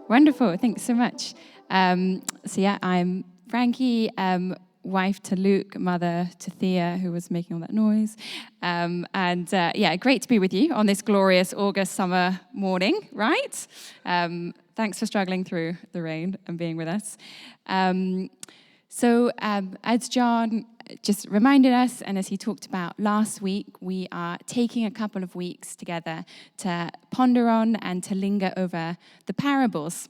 Wonderful. Thanks so much. I'm Frankie, wife to Luke, mother to Thea, who was making all that noise. Great to be with you on this glorious August summer morning, right? Thanks for struggling through the rain and being with us. As John just reminded us, and as he talked about last week, we are taking a couple of weeks together to ponder on and to linger over the parables.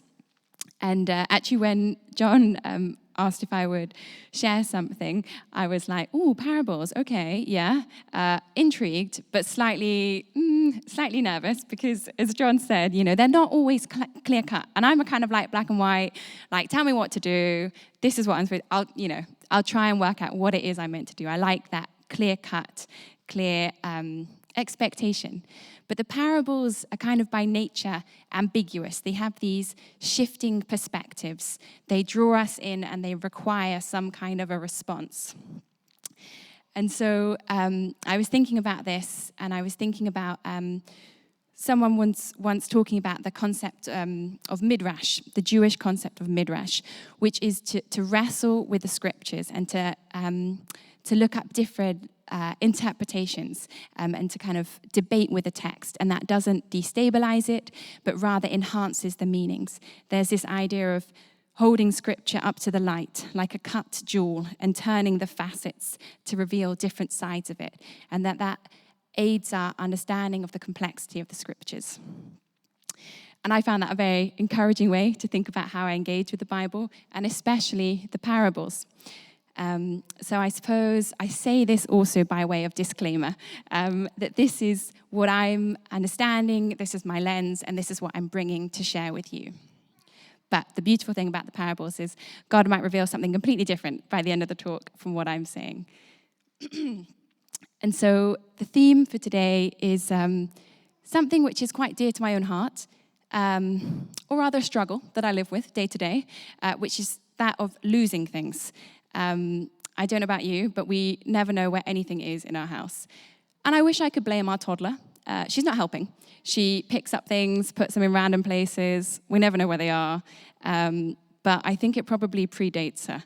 And actually, when John asked if I would share something, I was like, "Ooh, parables, okay, yeah." Intrigued, but slightly nervous because, as John said, they're not always clear-cut. And I'm a kind of like black and white, like, tell me what to do. This is what I'm supposed to, I'll try and work out what it is I'm meant to do. I like that clear-cut, clear expectation. But the parables are kind of by nature ambiguous. They have these shifting perspectives. They draw us in and they require some kind of a response. And so I was thinking about this, and I was thinking about someone once talking about the concept of midrash, the Jewish concept of midrash, which is to wrestle with the scriptures and to look up different interpretations and to kind of debate with the text. And that doesn't destabilize it, but rather enhances the meanings. There's this idea of holding scripture up to the light, like a cut jewel, and turning the facets to reveal different sides of it. And that aids our understanding of the complexity of the scriptures. And I found that a very encouraging way to think about how I engage with the Bible, and especially the parables. So I suppose I say this also by way of disclaimer, that this is what I'm understanding, this is my lens, and this is what I'm bringing to share with you. But the beautiful thing about the parables is God might reveal something completely different by the end of the talk from what I'm saying. And so the theme for today is something which is quite dear to my own heart, or rather a struggle that I live with day to day, which is that of losing things. I don't know about you, but we never know where anything is in our house. And I wish I could blame our toddler. She's not helping. She picks up things, puts them in random places. We never know where they are. But I think it probably predates her.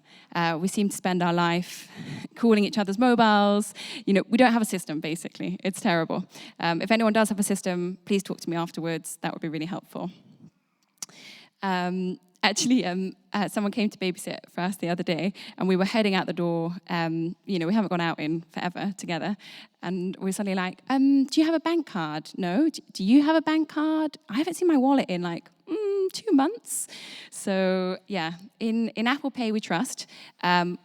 We seem to spend our life calling each other's mobiles. We don't have a system, basically. It's terrible. If anyone does have a system, please talk to me afterwards. That would be really helpful. Someone came to babysit for us the other day, and we were heading out the door. We haven't gone out in forever together. And we were suddenly like, do you have a bank card? No. Do you have a bank card? I haven't seen my wallet in 2 months. So, yeah, in Apple Pay we trust,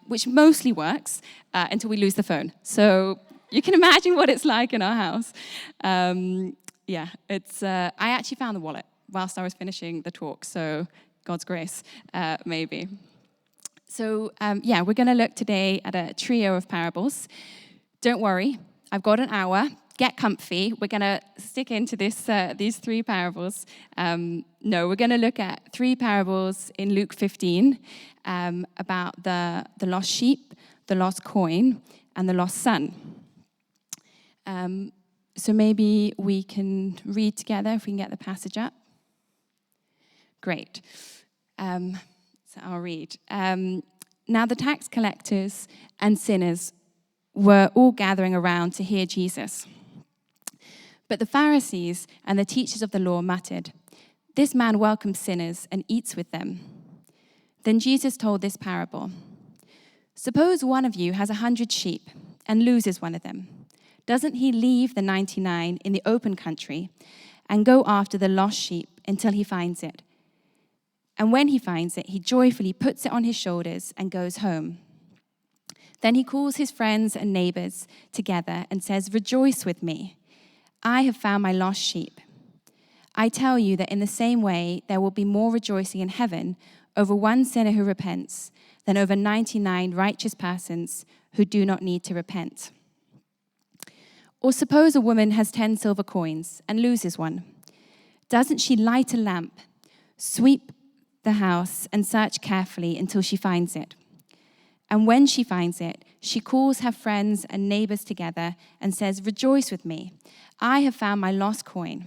which mostly works until we lose the phone. So you can imagine what it's like in our house. I actually found the wallet whilst I was finishing the talk, so God's grace, maybe. So, we're going to look today at a trio of parables. Don't worry, I've got an hour. Get comfy. We're going to stick into these three parables. We're going to look at three parables in Luke 15 about the lost sheep, the lost coin, and the lost son. So maybe we can read together if we can get the passage up. Great. So I'll read. Now the tax collectors and sinners were all gathering around to hear Jesus. But the Pharisees and the teachers of the law muttered, "This man welcomes sinners and eats with them." Then Jesus told this parable. "Suppose one of you has 100 sheep and loses one of them. Doesn't he leave the 99 in the open country and go after the lost sheep until he finds it? And when he finds it, he joyfully puts it on his shoulders and goes home. Then he calls his friends and neighbors together and says, 'Rejoice with me. I have found my lost sheep.' I tell you that in the same way, there will be more rejoicing in heaven over one sinner who repents than over 99 righteous persons who do not need to repent. Or suppose a woman has 10 silver coins and loses one. Doesn't she light a lamp, sweep the house, and search carefully until she finds it? And when she finds it, she calls her friends and neighbors together and says, 'Rejoice with me. I have found my lost coin.'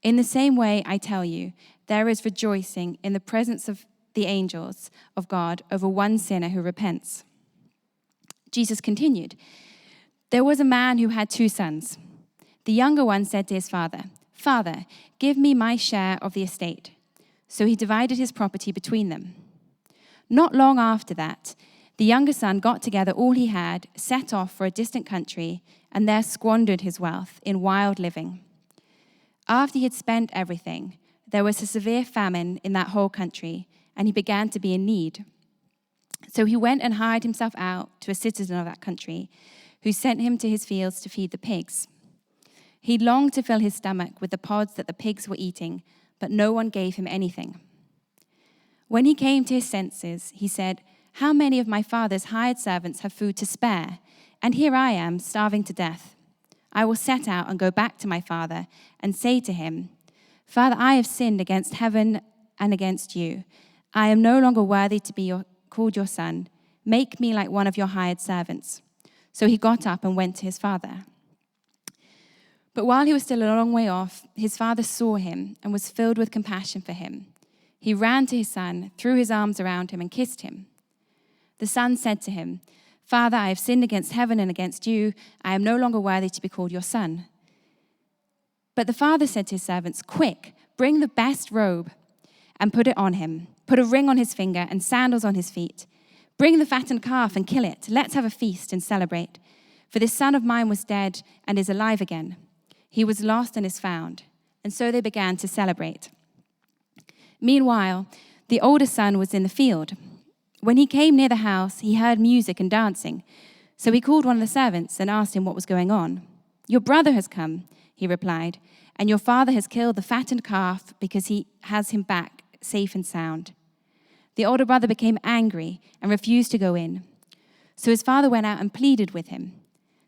In the same way, I tell you, there is rejoicing in the presence of the angels of God over one sinner who repents." Jesus continued, "There was a man who had 2 sons. The younger one said to his father, 'Father, give me my share of the estate.' So he divided his property between them. Not long after that, the younger son got together all he had, set off for a distant country, and there squandered his wealth in wild living. After he had spent everything, there was a severe famine in that whole country, and he began to be in need. So he went and hired himself out to a citizen of that country, who sent him to his fields to feed the pigs. He longed to fill his stomach with the pods that the pigs were eating, but no one gave him anything. When he came to his senses, he said, 'How many of my father's hired servants have food to spare? And here I am, starving to death. I will set out and go back to my father and say to him, Father, I have sinned against heaven and against you. I am no longer worthy to be called your son. Make me like one of your hired servants.' So he got up and went to his father. But while he was still a long way off, his father saw him and was filled with compassion for him. He ran to his son, threw his arms around him, and kissed him. The son said to him, 'Father, I have sinned against heaven and against you. I am no longer worthy to be called your son.' But the father said to his servants, 'Quick, bring the best robe and put it on him. Put a ring on his finger and sandals on his feet. Bring the fattened calf and kill it. Let's have a feast and celebrate. For this son of mine was dead and is alive again. He was lost and is found.' And so they began to celebrate. Meanwhile, the older son was in the field. When he came near the house, he heard music and dancing. So he called one of the servants and asked him what was going on. 'Your brother has come,' he replied, 'and your father has killed the fattened calf because he has him back safe and sound.' The older brother became angry and refused to go in. So his father went out and pleaded with him.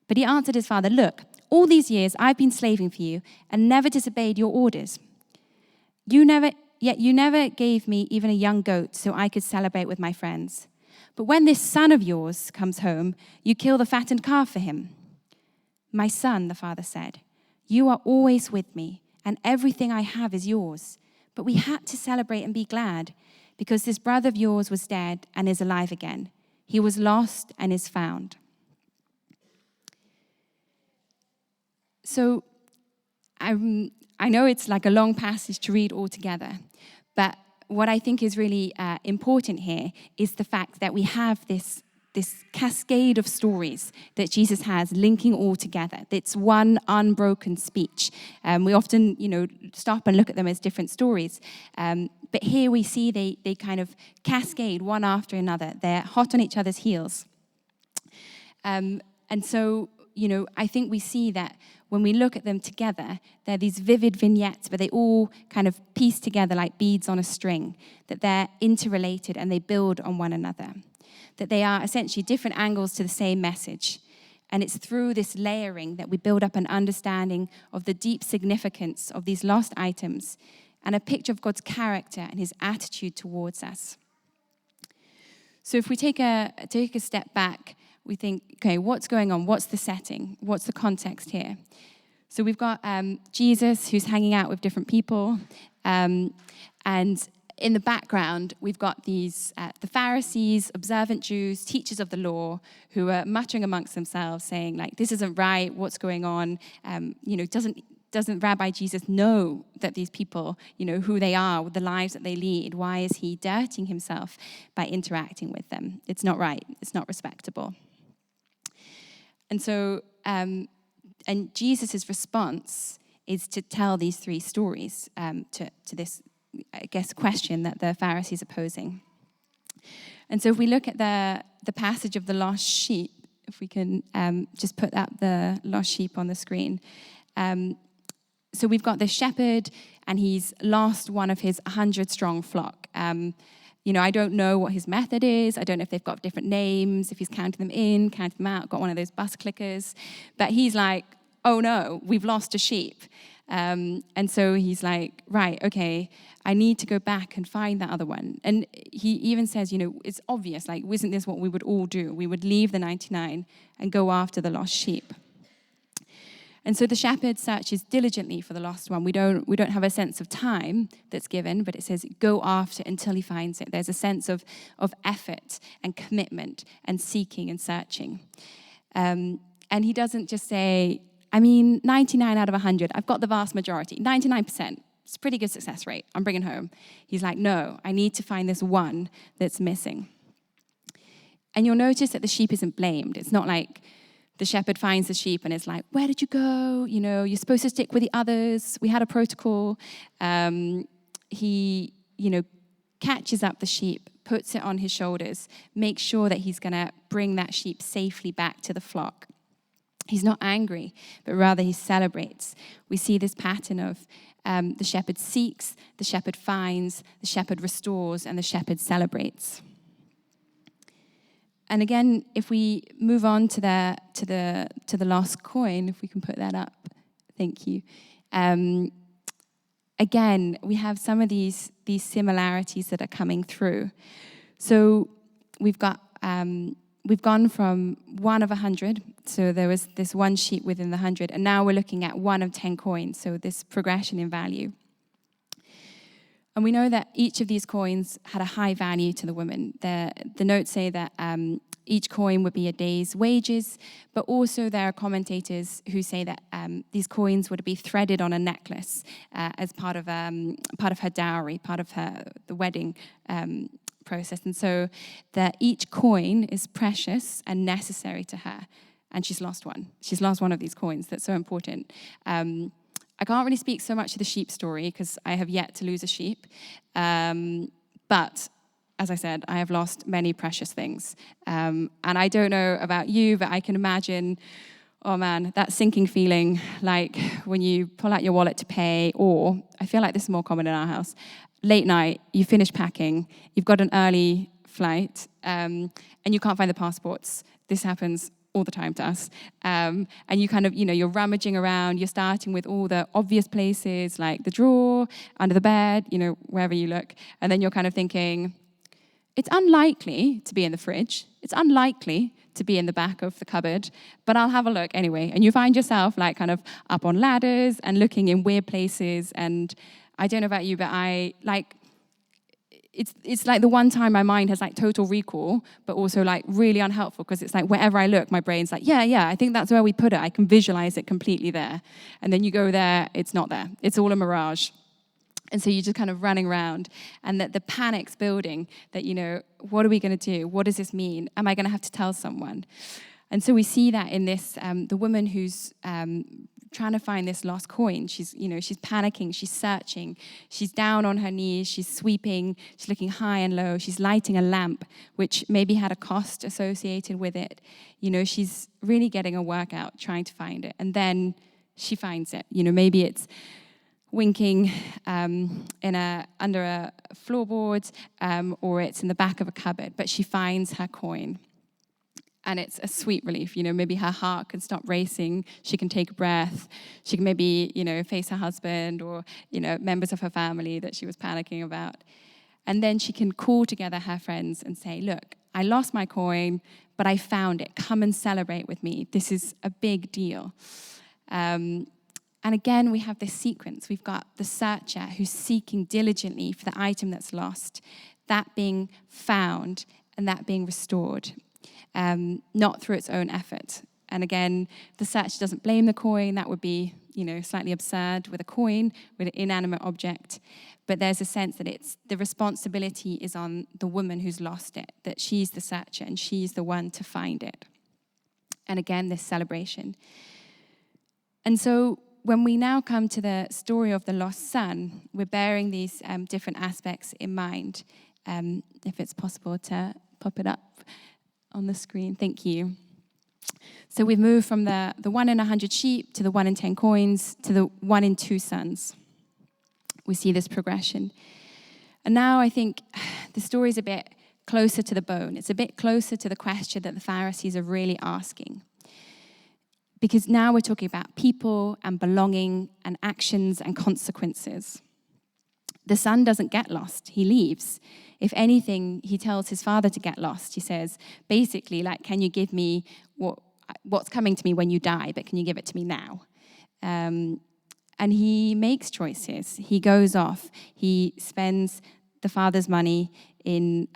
But he answered his father, 'Look, all these years I've been slaving for you and never disobeyed your orders. Yet you never gave me even a young goat so I could celebrate with my friends. But when this son of yours comes home, you kill the fattened calf for him.' 'My son,' the father said, 'you are always with me, and everything I have is yours. But we had to celebrate and be glad, because this brother of yours was dead and is alive again. He was lost and is found.'" So I know it's like a long passage to read all together, but what I think is really important here is the fact that we have this cascade of stories that Jesus has linking all together. It's one unbroken speech. We often, stop and look at them as different stories. But here we see they kind of cascade one after another. They're hot on each other's heels. And so, I think we see that when we look at them together, they're these vivid vignettes, but they all kind of piece together like beads on a string, that they're interrelated and they build on one another, that they are essentially different angles to the same message. And it's through this layering that we build up an understanding of the deep significance of these lost items and a picture of God's character and his attitude towards us. So if we take a step back, we think, okay, what's going on? What's the setting? What's the context here? So we've got Jesus who's hanging out with different people. And in the background, we've got these the Pharisees, observant Jews, teachers of the law, who are muttering amongst themselves, saying, like, this isn't right, what's going on? Doesn't Rabbi Jesus know that these people, who they are, the lives that they lead? Why is he dirtying himself by interacting with them? It's not right. It's not respectable. And so, and Jesus' response is to tell these 3 stories to this, I guess, question that the Pharisees are posing. And so if we look at the passage of the lost sheep, if we can just put up the lost sheep on the screen. So we've got the shepherd, and he's lost one of his 100-strong flock. I don't know what his method is. I don't know if they've got different names, if he's counting them in, counting them out, got one of those bus clickers. But he's like, oh no, we've lost a sheep. And so he's like, right, okay, I need to go back and find that other one. And he even says, it's obvious, like, isn't this what we would all do? We would leave the 99 and go after the lost sheep. And so the shepherd searches diligently for the lost one. We don't have a sense of time that's given, but it says go after until he finds it. There's a sense of effort and commitment and seeking and searching. And he doesn't just say, 99 out of 100, I've got the vast majority, 99%. It's a pretty good success rate. I'm bringing home. He's like, no, I need to find this one that's missing. And you'll notice that the sheep isn't blamed. It's not like the shepherd finds the sheep and it's like, where did you go? You're supposed to stick with the others. We had a protocol. He, catches up the sheep, puts it on his shoulders, makes sure that he's going to bring that sheep safely back to the flock. He's not angry, but rather he celebrates. We see this pattern of the shepherd seeks, the shepherd finds, the shepherd restores, and the shepherd celebrates. And again, if we move on to the lost coin, if we can put that up, thank you. Again, we have some of these similarities that are coming through. So we've gone from 1 of 100, so there was this one sheep within the 100, and now we're looking at 1 of 10 coins, so this progression in value. And we know that each of these coins had a high value to the woman. The notes say that each coin would be a day's wages, but also there are commentators who say that these coins would be threaded on a necklace as part of her dowry, part of the wedding process. And so that each coin is precious and necessary to her. And she's lost one. She's lost one of these coins. That's so important. I can't really speak so much to the sheep story because I have yet to lose a sheep. But as I said, I have lost many precious things. And I don't know about you, but I can imagine, oh man, that sinking feeling, like when you pull out your wallet to pay, or I feel like this is more common in our house, late night, you finish packing, you've got an early flight, and you can't find the passports. This happens all the time to us. And you kind of, you're rummaging around, you're starting with all the obvious places, like the drawer, under the bed, wherever you look. And then you're kind of thinking, it's unlikely to be in the fridge. It's unlikely to be in the back of the cupboard, but I'll have a look anyway. And you find yourself like kind of up on ladders and looking in weird places. And I don't know about you, but it's like the one time my mind has like total recall, but also like really unhelpful because it's like wherever I look, my brain's like, yeah, I think that's where we put it. I can visualize it completely there. And then you go there, it's not there. It's all a mirage. And so you're just kind of running around and that the panic's building that, what are we going to do? What does this mean? Am I going to have to tell someone? And so we see that in this, the woman who's trying to find this lost coin. She's panicking, she's searching, she's down on her knees, she's sweeping, she's looking high and low, she's lighting a lamp, which maybe had a cost associated with it. She's really getting a workout trying to find it. And then she finds it. Maybe it's winking under a floorboard, or it's in the back of a cupboard, but she finds her coin. And it's a sweet relief. Maybe her heart can stop racing. She can take a breath. She can maybe, face her husband or, members of her family that she was panicking about. And then she can call together her friends and say, look, I lost my coin, but I found it. Come and celebrate with me. This is a big deal. And again, we have this sequence. We've got the searcher who's seeking diligently for the item that's lost, that being found and that being restored. Not through its own effort. And again, the searcher doesn't blame the coin. That would be, slightly absurd with a coin, with an inanimate object. But there's a sense that the responsibility is on the woman who's lost it, that she's the searcher and she's the one to find it. And again, this celebration. And so when we now come to the story of the lost son, we're bearing these different aspects in mind. If it's possible to pop it up on the screen. Thank you. So we've moved from the 1 in 100 sheep to the 1 in 10 coins to the 1 in 2 sons. We see this progression. And now I think the story is a bit closer to the bone. It's a bit closer to the question that the Pharisees are really asking. Because now we're talking about people and belonging and actions and consequences. The son doesn't get lost. He leaves. If anything, he tells his father to get lost. He says, basically, can you give me what's coming to me when you die, but can you give it to me now? And he makes choices. He goes off. He spends the father's money in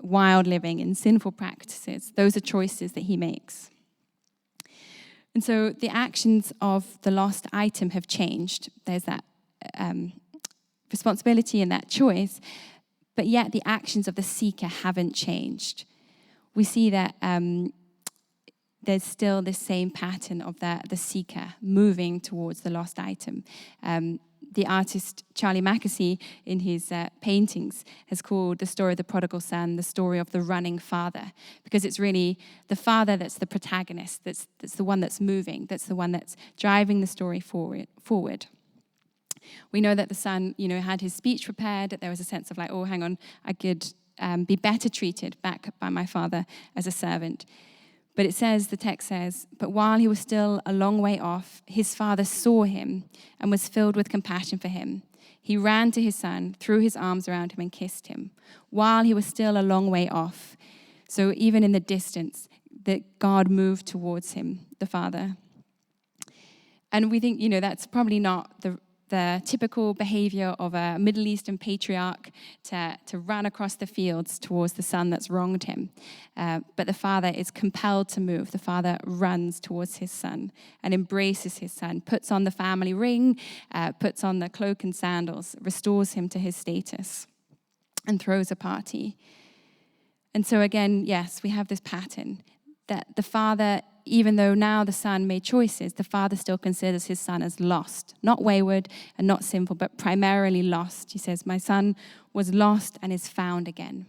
wild living, in sinful practices. Those are choices that he makes. And so the actions of the lost item have changed. There's that responsibility and that choice, but yet the actions of the seeker haven't changed. We see that there's still this same pattern of the seeker moving towards the lost item. The artist Charlie Mackesy, in his paintings, has called the story of the prodigal son the story of the running father, because it's really the father that's the protagonist, that's the one that's moving, that's the one that's driving the story forward. We know that the son, had his speech prepared, that there was a sense of like, oh, hang on, I could be better treated back by my father as a servant. But the text says, but while he was still a long way off, his father saw him and was filled with compassion for him. He ran to his son, threw his arms around him and kissed him, while he was still a long way off. So even in the distance, that God moved towards him, the father. And we think, that's probably not the typical behavior of a Middle Eastern patriarch to run across the fields towards the son that's wronged him. But the father is compelled to move. The father runs towards his son and embraces his son, puts on the family ring, puts on the cloak and sandals, restores him to his status, and throws a party. And so again, yes, we have this pattern that the father, even though now the son made choices, the father still considers his son as lost, not wayward and not sinful, but primarily lost. He says, my son was lost and is found again.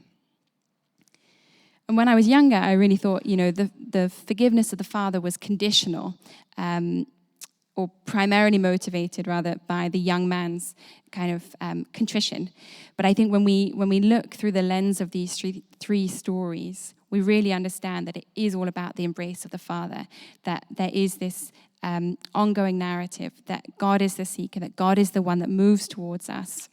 And when I was younger, I really thought, the forgiveness of the father was conditional, or primarily motivated rather by the young man's kind of contrition. But I think when we look through the lens of these three stories, we really understand that it is all about the embrace of the Father, that there is this ongoing narrative, that God is the seeker, that God is the one that moves towards us.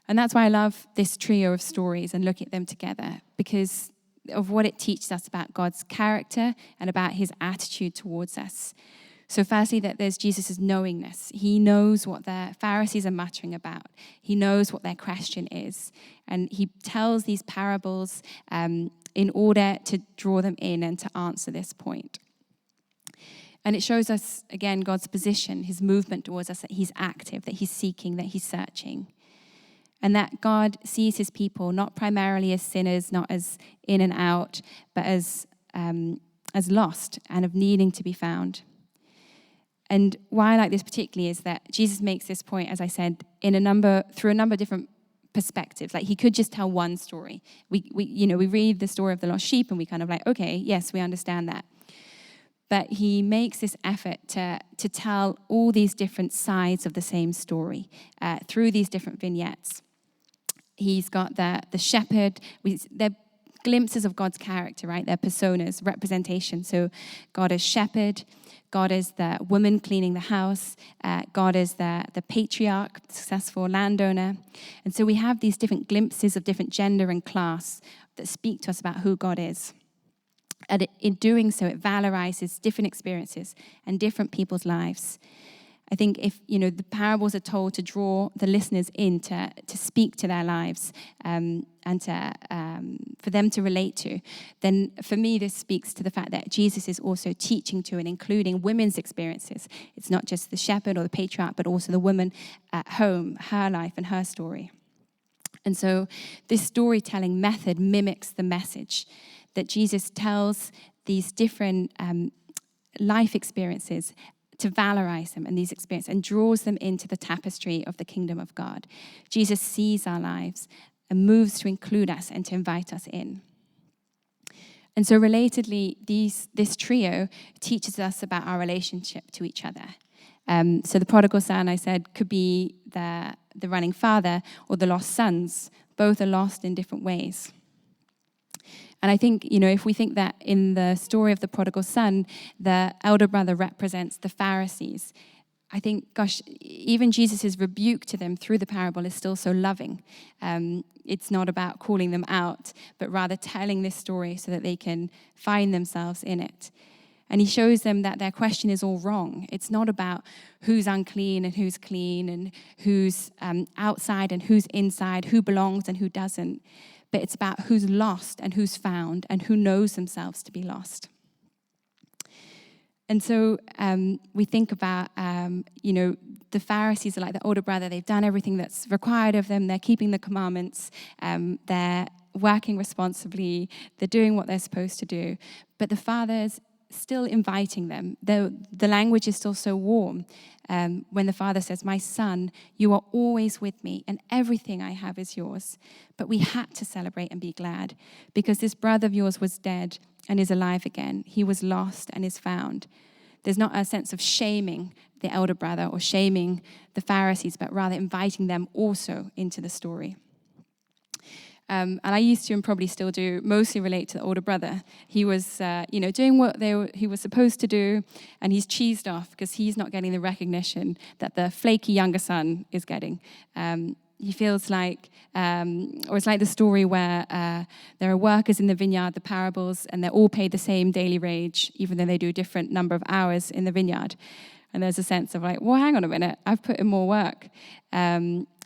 And that's why I love this trio of stories and look at them together, because of what it teaches us about God's character and about his attitude towards us. So firstly, that there's Jesus' knowingness. He knows what the Pharisees are muttering about. He knows what their question is. And he tells these parables in order to draw them in and to answer this point. And it shows us, again, God's position, his movement towards us, that he's active, that he's seeking, that he's searching. And that God sees his people not primarily as sinners, not as in and out, but as lost and of needing to be found. And why I like this particularly is that Jesus makes this point, as I said, through a number of different perspectives. Like he could just tell one story. We read the story of the lost sheep and we kind of like, okay, yes, we understand that. But he makes this effort to tell all these different sides of the same story through these different vignettes. He's got the shepherd. They're glimpses of God's character, right? They're personas, representation. So God as shepherd. God is the woman cleaning the house. God is the patriarch, successful landowner. And so we have these different glimpses of different gender and class that speak to us about who God is. And in doing so, it valorizes different experiences and different people's lives. I think if, the parables are told to draw the listeners in, to speak to their lives and for them to relate to, then for me, this speaks to the fact that Jesus is also teaching to and including women's experiences. It's not just the shepherd or the patriarch, but also the woman at home, her life and her story. And so this storytelling method mimics the message that Jesus tells these different life experiences to valorize them and these experiences and draws them into the tapestry of the kingdom of God. Jesus sees our lives and moves to include us and to invite us in. And so relatedly, this trio teaches us about our relationship to each other. So the prodigal son, I said, could be the running father or the lost sons. Both are lost in different ways. And I think, if we think that in the story of the prodigal son, the elder brother represents the Pharisees, I think, gosh, even Jesus' rebuke to them through the parable is still so loving. It's not about calling them out, but rather telling this story so that they can find themselves in it. And he shows them that their question is all wrong. It's not about who's unclean and who's clean and who's outside and who's inside, who belongs and who doesn't. But it's about who's lost and who's found and who knows themselves to be lost. And so we think about, the Pharisees are like the older brother. They've done everything that's required of them. They're keeping the commandments. They're working responsibly. They're doing what they're supposed to do. But the Father's still inviting them. The language is still so warm. When the Father says, "My son, you are always with me, and everything I have is yours." But we had to celebrate and be glad because this brother of yours was dead and is alive again. He was lost and is found. There's not a sense of shaming the elder brother or shaming the Pharisees, but rather inviting them also into the story. And I used to, and probably still do, mostly relate to the older brother. He was, doing what he was supposed to do, and he's cheesed off because he's not getting the recognition that the flaky younger son is getting. He feels like, or it's like the story where there are workers in the vineyard, the parables, and they're all paid the same daily wage, even though they do a different number of hours in the vineyard. And there's a sense of like, well, hang on a minute, I've put in more work.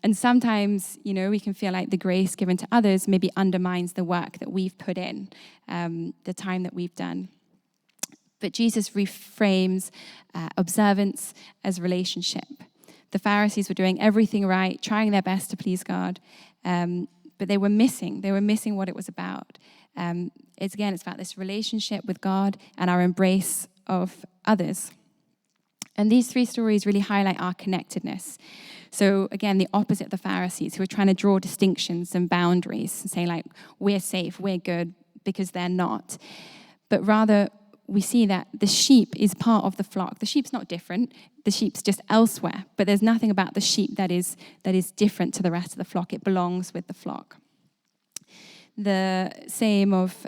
And sometimes, we can feel like the grace given to others maybe undermines the work that we've put in, the time that we've done. But Jesus reframes observance as relationship. The Pharisees were doing everything right, trying their best to please God, but they were missing. They were missing what it was about. It's about this relationship with God and our embrace of others. And these three stories really highlight our connectedness. So again, the opposite of the Pharisees who are trying to draw distinctions and boundaries and say like, we're safe, we're good, because they're not. But rather, we see that the sheep is part of the flock. The sheep's not different. The sheep's just elsewhere. But there's nothing about the sheep that is different to the rest of the flock. It belongs with the flock. The same of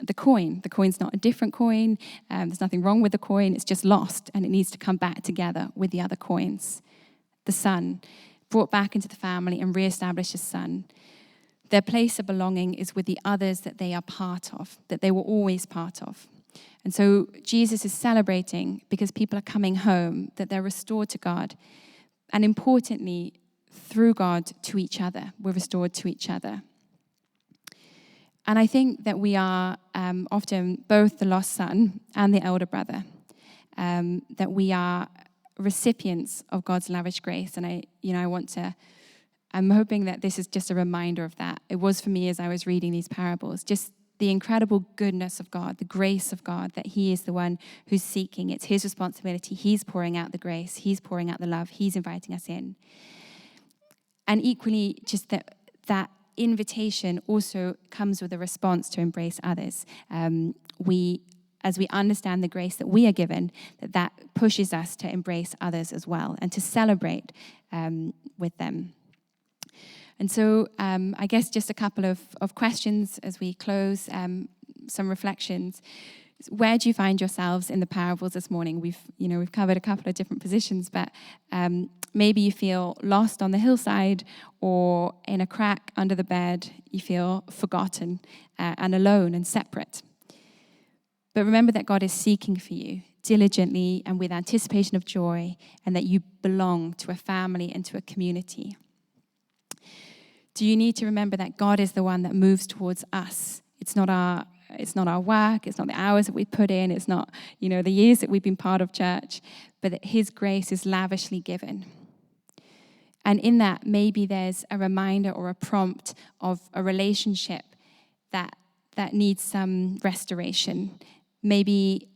the coin. The coin's not a different coin. There's nothing wrong with the coin. It's just lost, and it needs to come back together with the other coins. The son, brought back into the family and reestablished as son. Their place of belonging is with the others that they are part of, that they were always part of. And so Jesus is celebrating because people are coming home, that they're restored to God. And importantly, through God to each other. We're restored to each other. And I think that we are often both the lost son and the elder brother, that we are recipients of God's lavish grace. And I'm hoping that this is just a reminder of that. It was for me as I was reading these parables, just the incredible goodness of God, the grace of God, that he is the one who's seeking. It's his responsibility. He's pouring out the grace. He's pouring out the love. He's inviting us in. And equally, just that invitation also comes with a response to embrace others. As we understand the grace that we are given, that pushes us to embrace others as well and to celebrate with them. And so I guess just a couple of questions as we close, some reflections. Where do you find yourselves in the parables this morning? We've covered a couple of different positions, but maybe you feel lost on the hillside or in a crack under the bed. You feel forgotten and alone and separate. But remember that God is seeking for you diligently and with anticipation of joy, and that you belong to a family and to a community. Do you need to remember that God is the one that moves towards us? It's not our work, it's not the hours that we put in, it's not, the years that we've been part of church, but that his grace is lavishly given. And in that, maybe there's a reminder or a prompt of a relationship that needs some restoration. Maybe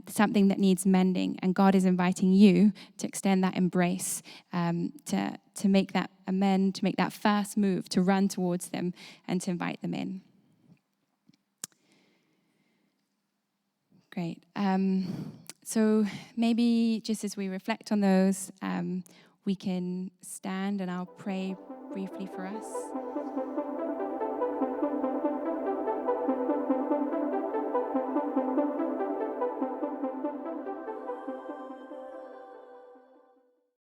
something that needs mending, and God is inviting you to extend that embrace, to make that amend, to make that first move, to run towards them and to invite them in. Great. So maybe just as we reflect on those, we can stand and I'll pray briefly for us.